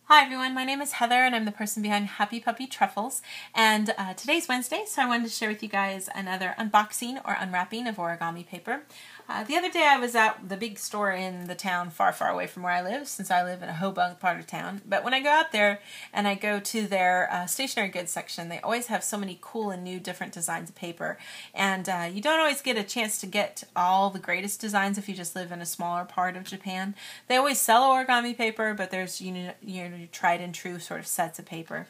Hi everyone, my name is Heather and I'm the person behind Happy Puppy Truffles, and today's Wednesday, so I wanted to share with you guys another unboxing or unwrapping of origami paper. The other day I was at the big store in the town far, far away from where I live, since I live in a Hobunk part of town, but when I go out there and I go to their stationery goods section, they always have so many cool and new different designs of paper, and you don't always get a chance to get all the greatest designs if you just live in a smaller part of Japan. They always sell origami paper, but there's tried and true sort of sets of paper.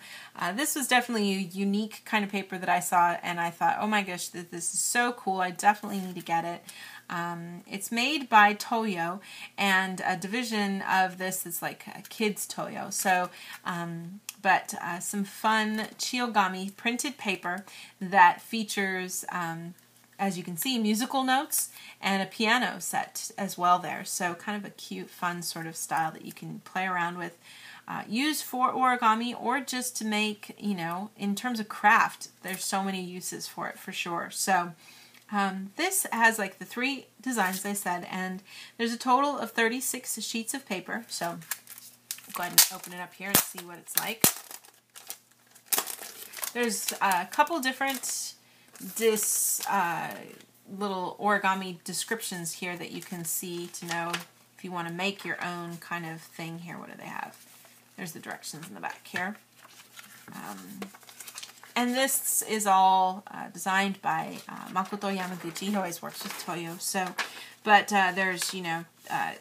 This was definitely a unique kind of paper that I saw, and I thought, oh my gosh, this is so cool, I definitely need to get it. It's made by Toyo, and a division of this is like a kids Toyo. So, some fun Chiyogami printed paper that features, as you can see, musical notes and a piano set as well there. So kind of a cute, fun sort of style that you can play around with. Use for origami or just to make, in terms of craft, there's so many uses for it for sure. So this has like the 3 designs I said, and there's a total of 36 sheets of paper. So I'll go ahead and open it up here and see what it's like. There's a couple different little origami descriptions here that you can see to know if you want to make your own kind of thing here. What do they have? There's the directions in the back here. And this is all designed by Makoto Yamaguchi. He always works with Toyo. So, but there's, a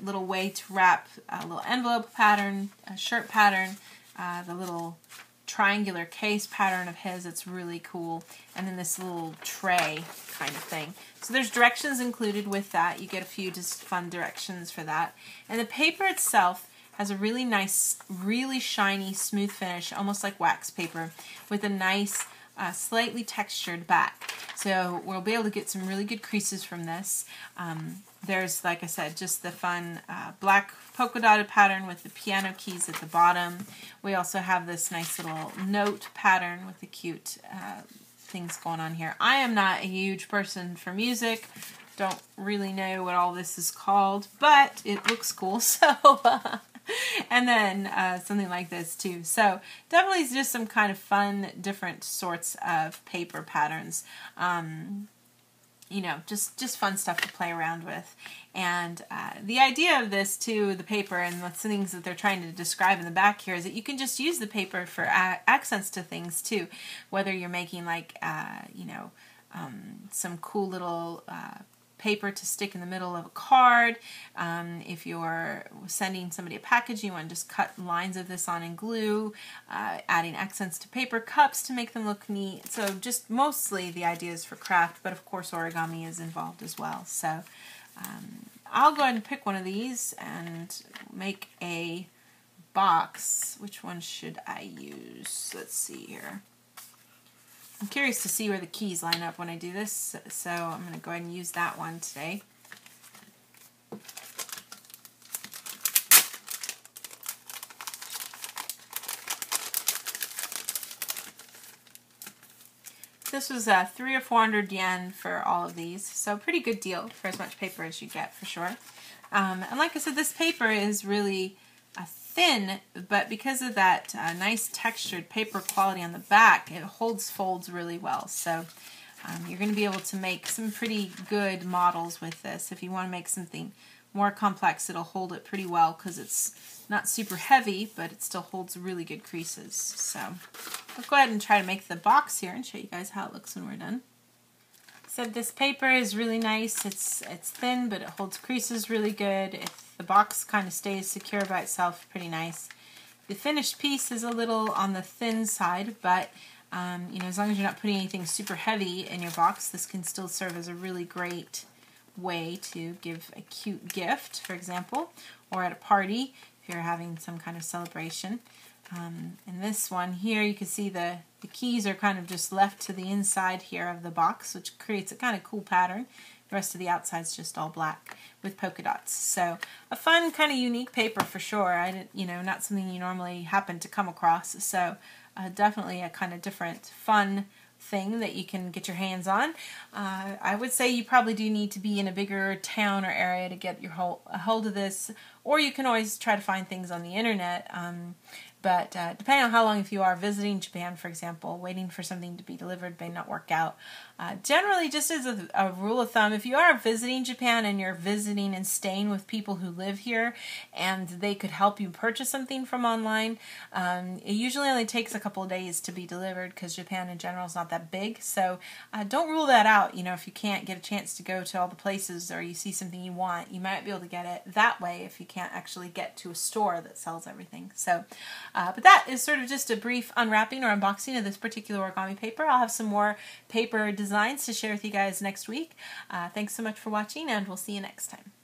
little way to wrap a little envelope pattern, a shirt pattern, the little triangular case pattern of his. It's really cool. And then this little tray kind of thing. So there's directions included with that. You get a few just fun directions for that. And the paper itself has a really nice, really shiny, smooth finish, almost like wax paper, with a nice, slightly textured back. So we'll be able to get some really good creases from this. There's, like I said, just the fun black polka dotted pattern with the piano keys at the bottom. We also have this nice little note pattern with the cute things going on here. I am not a huge person for music. Don't really know what all this is called, but it looks cool, so... And then something like this too. So definitely just some kind of fun, different sorts of paper patterns. Just fun stuff to play around with. And the idea of this too, the paper and the things that they're trying to describe in the back here, is that you can just use the paper for accents to things too. Whether you're making like, some cool little paper to stick in the middle of a card. If you're sending somebody a package, you want to just cut lines of this on and glue, adding accents to paper cups to make them look neat. So just mostly the idea is for craft, but of course origami is involved as well. So I'll go ahead and pick one of these and make a box. Which one should I use? Let's see here. I'm curious to see where the keys line up when I do this, so I'm going to go ahead and use that one today. This was 300 or 400 yen for all of these, so pretty good deal for as much paper as you get for sure. And like I said, this paper is really thin, but because of that nice textured paper quality on the back, it folds really well. So you're going to be able to make some pretty good models with this. If you want to make something more complex, it'll hold it pretty well because it's not super heavy, but it still holds really good creases. So I'll go ahead and try to make the box here and show you guys how it looks when we're done. So this paper is really nice. It's thin, but it holds creases really good. The box kind of stays secure by itself, pretty nice. The finished piece is a little on the thin side, but as long as you're not putting anything super heavy in your box, this can still serve as a really great way to give a cute gift, for example, or at a party if you're having some kind of celebration. In this one here, you can see the keys are kind of just left to the inside here of the box, which creates a kind of cool pattern. The rest of the outside's just all black with polka dots. So a fun kind of unique paper for sure. Not something you normally happen to come across. So definitely a kind of different, fun thing that you can get your hands on. I would say you probably do need to be in a bigger town or area to get a hold of this, or you can always try to find things on the internet. But depending on how long, if you are visiting Japan, for example, waiting for something to be delivered may not work out. Generally, just as a rule of thumb, if you are visiting Japan and you're visiting and staying with people who live here and they could help you purchase something from online, it usually only takes a couple of days to be delivered because Japan in general is not that big. So don't rule that out. You know, if you can't get a chance to go to all the places or you see something you want, you might be able to get it that way if you can't actually get to a store that sells everything. So, but that is sort of just a brief unwrapping or unboxing of this particular origami paper. I'll have some more paper designs to share with you guys next week. Thanks so much for watching, and we'll see you next time.